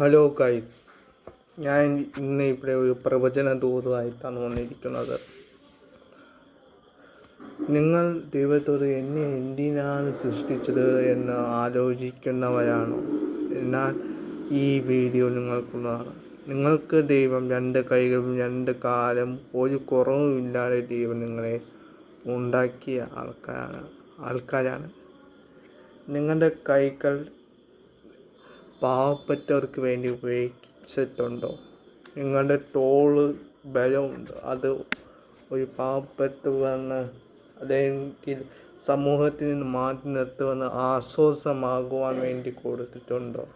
Hello guys, ഞാൻ ഇന്ന് ഇവിടെ ഒരു പ്രവചന ദൂതുമായിട്ടാണ് വന്നിരിക്കുന്നത്. നിങ്ങൾ ദൈവത്തോട് എന്നെ എന്തിനാണ് സൃഷ്ടിച്ചത് എന്ന് ആലോചിക്കുന്നവരാണോ? എന്നാൽ ഈ വീഡിയോ നിങ്ങൾക്കുള്ളതാണ്. നിങ്ങൾക്ക് ദൈവം 2 കൈകളും 2 കാലും ഒരു കുറവുമില്ലാതെ ദൈവം നിങ്ങളെ ഉണ്ടാക്കിയ ആൾക്കാരാണ്. നിങ്ങളുടെ കൈകൾ പാവപ്പെട്ടവർക്ക് വേണ്ടി ഉപയോഗിച്ചിട്ടുണ്ടോ? നിങ്ങളുടെ തോള് ബലമുണ്ട്, അത് ഒരു പാവപ്പെട്ടവന് അല്ലെങ്കിൽ സമൂഹത്തിൽ നിന്ന് മാറ്റി നിർത്തുമെന്ന് ആശ്വാസമാകുവാൻ വേണ്ടി കൊടുത്തിട്ടുണ്ടോ?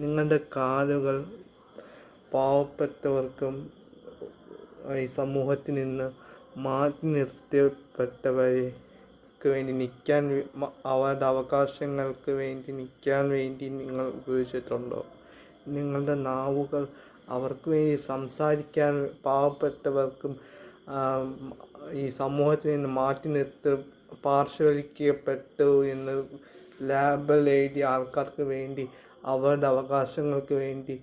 നിങ്ങളുടെ കാലുകൾ പാവപ്പെട്ടവർക്കും ഈ സമൂഹത്തിൽ നിന്ന് മാറ്റി നിർത്തപ്പെട്ടവർക്ക് വേണ്ടി നിൽക്കാൻ, അവരുടെ അവകാശങ്ങൾക്ക് വേണ്ടി നിൽക്കാൻ വേണ്ടി നിങ്ങൾ ഉപയോഗിച്ചിട്ടുണ്ടോ? നിങ്ങളുടെ നാവുകൾ അവർക്ക് വേണ്ടി സംസാരിക്കാൻ, പാവപ്പെട്ടവർക്കും ഈ സമൂഹത്തിൽ നിന്ന് മാറ്റി പാർശ്വവൽക്കരിക്കപ്പെട്ടു എന്ന് ലേബൽ എഴുതിയ ആൾക്കാർക്ക് വേണ്ടി, അവരുടെ അവകാശങ്ങൾക്ക് വേണ്ടി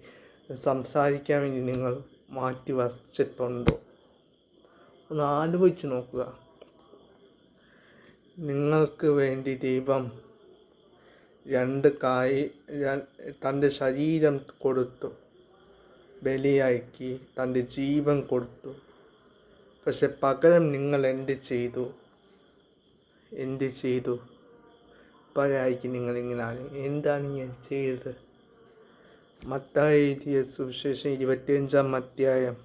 സംസാരിക്കാൻ വേണ്ടി നിങ്ങൾ മാറ്റി വച്ചിട്ടുണ്ടോ? ഒന്ന് ആലോചിച്ച് നോക്കുക. നിങ്ങൾക്ക് വേണ്ടി ദൈവം 2 തൻ്റെ ശരീരം കൊടുത്തു, ബലിയാക്കി തൻ്റെ ജീവൻ കൊടുത്തു. പക്ഷെ പകരം നിങ്ങൾ എന്ത് ചെയ്തു? പകരമായിരിക്കും നിങ്ങളിങ്ങനെ എന്താണ് ഞാൻ ചെയ്തത്? മത്തായി എഴുതിയ സുവിശേഷം 25-ാം അധ്യായം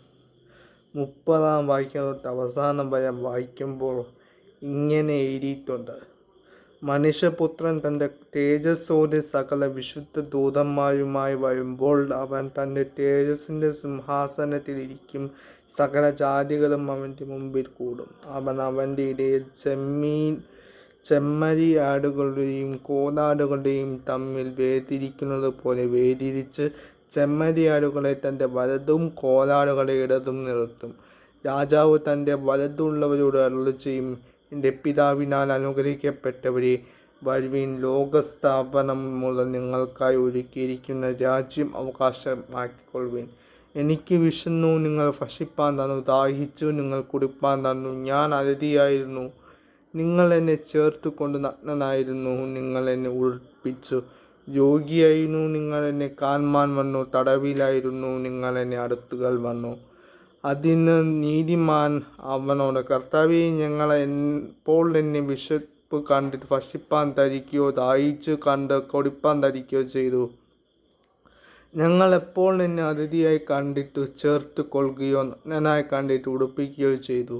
30-ാം വാക്യം തൊട്ട് അവസാനം വരെ വായിക്കുമ്പോൾ ഇങ്ങനെ എഴുതിയിട്ടുണ്ട്: മനുഷ്യപുത്രൻ തൻ്റെ തേജസ്സോടെ സകല വിശുദ്ധ ദൂതന്മാരുമായി വരുമ്പോൾ അവൻ തൻ്റെ തേജസ്സിൻ്റെ സിംഹാസനത്തിൽ ഇരിക്കും. സകല ജാതികളും അവൻ്റെ മുമ്പിൽ കൂടും. അവൻ അവൻ്റെ ഇടയിൽ ചെമ്മരിയാടുകളുടെയും കോലാടുകളുടെയും തമ്മിൽ വേർതിരിക്കുന്നത് പോലെ വേർതിരിച്ച് ചെമ്മരിയാടുകളെ തൻ്റെ വലതും കോലാടുകളെ ഇടതും നിർത്തും. രാജാവ് തൻ്റെ വലതുള്ളവരോട് അരുളിച്ചെയ്യും: എൻ്റെ പിതാവിനാൽ അനുഗ്രഹിക്കപ്പെട്ടവരെ, വരുവിൻ, ലോകസ്ഥാപനം മുതൽ നിങ്ങൾക്കായി ഒരുക്കിയിരിക്കുന്ന രാജ്യം അവകാശമാക്കിക്കൊള്ളുവിൻ. എനിക്ക് വിശന്നു, നിങ്ങൾ ഭക്ഷിപ്പാൻ തന്നു; ദാഹിച്ചു, നിങ്ങൾ കുടിപ്പാൻ തന്നു. ഞാൻ അതിഥിയായിരുന്നു, നിങ്ങൾ എന്നെ ചേർത്തുകൊണ്ട്; നഗ്നനായിരുന്നു, നിങ്ങൾ എന്നെ ഉടുപ്പിച്ചു; രോഗിയായിരുന്നു, നിങ്ങൾ എന്നെ കാൺമാൻ വന്നു; തടവിലായിരുന്നു, നിങ്ങൾ എന്നെ അടുത്തുകൾ വന്നു. അതിന് നീതിമാൻ അവനോട്: കർത്താവേ, ഞങ്ങൾ എപ്പോൾ എന്നെ വിശപ്പ് കണ്ടിട്ട് ഭക്ഷിപ്പാൻ തരികയോ, ദാഹിച്ചു കണ്ട് കുടിപ്പാൻ തരികയോ ചെയ്തു? ഞങ്ങൾ എപ്പോൾ എന്നെ അതിഥിയായി കണ്ടിട്ട് ചേർത്ത് കൊള്ളുകയോ, നഗ്നനായി കണ്ടിട്ട് ഉടുപ്പിക്കുകയോ ചെയ്തു?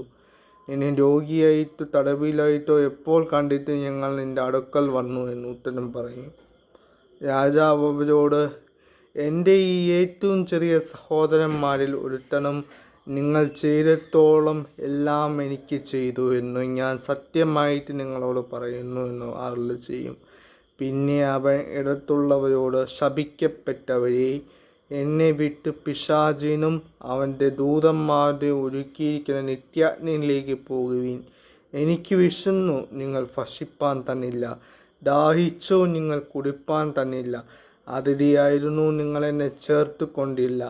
എന്നെ രോഗിയായിട്ടോ തടവിലായിട്ടോ എപ്പോൾ കണ്ടിട്ട് ഞങ്ങൾ നിൻ്റെ അടുക്കൽ വന്നു എന്ന് ഉത്തരം പറയും. രാജാവ് അവരോട്: എൻ്റെ ഈ ഏറ്റവും ചെറിയ സഹോദരന്മാരിൽ ഒരുത്തനും നിങ്ങൾ ചെയ്തിടത്തോളം എല്ലാം എനിക്ക് ചെയ്തു എന്ന് ഞാൻ സത്യമായിട്ട് നിങ്ങളോട് പറയുന്നു എന്ന് അരുളിച്ചെയ്യും. പിന്നെ അവൻ ഇടത്തുള്ളവരോട്: ശപിക്കപ്പെട്ടവരെ, എന്നെ വിട്ട് പിശാചിനും അവൻ്റെ ദൂതന്മാരുടെ ഒരുക്കിയിരിക്കുന്ന നിത്യാഗ്നിയിലേക്ക് പോകുവിൻ. എനിക്ക് വിശന്നു, നിങ്ങൾ ഭക്ഷിപ്പാൻ തന്നില്ല; ദാഹിച്ചു, നിങ്ങൾ കുടിപ്പാൻ തന്നില്ല; അതിഥിയായിരുന്നു, നിങ്ങൾ എന്നെ ചേർത്ത് കൊണ്ടില്ല;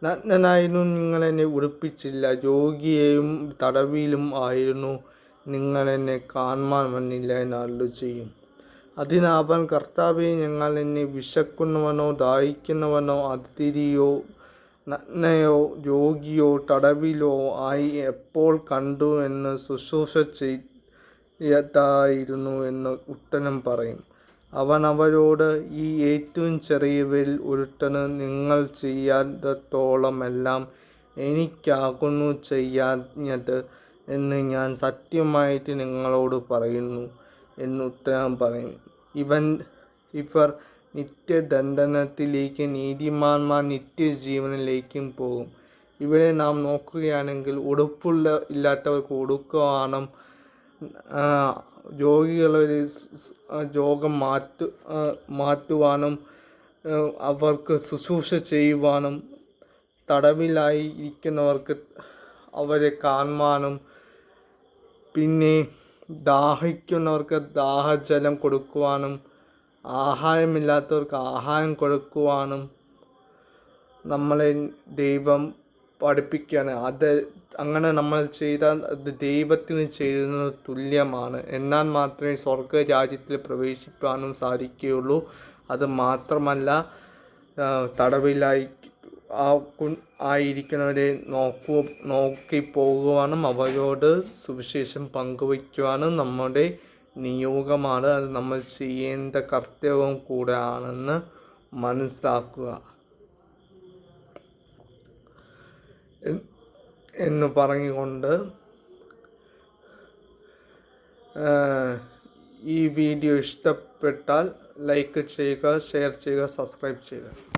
നഗ്നനായിരുന്നു, നിങ്ങൾ എന്നെ ഉടുപ്പിച്ചില്ല; രോഗിയും തടവിലും ആയിരുന്നു, നിങ്ങൾ എന്നെ കാൺമാൻ വന്നില്ല എന്ന് അരുളിച്ചെയ്യും. അതിന് അവൻ: കർത്താവേ, ഞങ്ങൾ എന്നെ വിശക്കുന്നവനോ ദാഹിക്കുന്നവനോ അതിഥിയോ നഗ്നനോ രോഗിയോ തടവിലോ ആയി എപ്പോൾ കണ്ടു എന്ന് ശുശ്രൂഷ ചെയ്തായിരുന്നു എന്ന് ഉത്തരം പറയും. അവൻ അവരോട്: ഈ ഏറ്റവും ചെറിയവരിൽ ഒരുത്തന് നിങ്ങൾ ചെയ്യാത്തിടത്തോളം എല്ലാം എനിക്കാകുന്നു ചെയ്യാഞ്ഞത് എന്ന് ഞാൻ സത്യമായിട്ട് നിങ്ങളോട് പറയുന്നു എന്ന് ഉത്തരം പറയും. ഇവർ നിത്യദണ്ഡനത്തിലേക്കും നീതിമാന്മാർ നിത്യജീവനിലേക്കും പോകും. ഇവിടെ നാം നോക്കുകയാണെങ്കിൽ ഇല്ലാത്തവർക്ക് ഉടുക്കുവാനും, രോഗികളെ രോഗം മാറ്റുവാനും, അവർക്ക് ശുശ്രൂഷ ചെയ്യുവാനും, തടവിലായി ഇരിക്കുന്നവർക്ക് അവരെ കാണുവാനും, പിന്നെ ദാഹിക്കുന്നവർക്ക് ദാഹജലം കൊടുക്കുവാനും, ആഹാരമില്ലാത്തവർക്ക് ആഹാരം കൊടുക്കുവാനും, നമ്മളെ ദൈവം പഠിപ്പിക്കുകയാണ്. അങ്ങനെ നമ്മൾ ചെയ്താൽ അത് ദൈവത്തിന് ചെയ്യുന്നത് തുല്യമാണ്. എന്നാൽ മാത്രമേ സ്വർഗ രാജ്യത്തിൽ പ്രവേശിപ്പാനും സാധിക്കുകയുള്ളൂ. അത് മാത്രമല്ല, തടവിലായി ആയിരിക്കുന്നവരെ നോക്കി പോകുവാനും അവരോട് സുവിശേഷം പങ്കുവയ്ക്കുവാനും നമ്മുടെ നിയോഗമാണ്. അത് നമ്മൾ ചെയ്യേണ്ട കർത്തവ്യം കൂടെ ആണെന്ന് മനസ്സിലാക്കുക എന്ന് പറഞ്ഞുകൊണ്ട് ഈ വീഡിയോ ഇഷ്ടപ്പെട്ടാൽ ലൈക്ക് ചെയ്യുക, ഷെയർ ചെയ്യുക, സബ്സ്ക്രൈബ് ചെയ്യുക.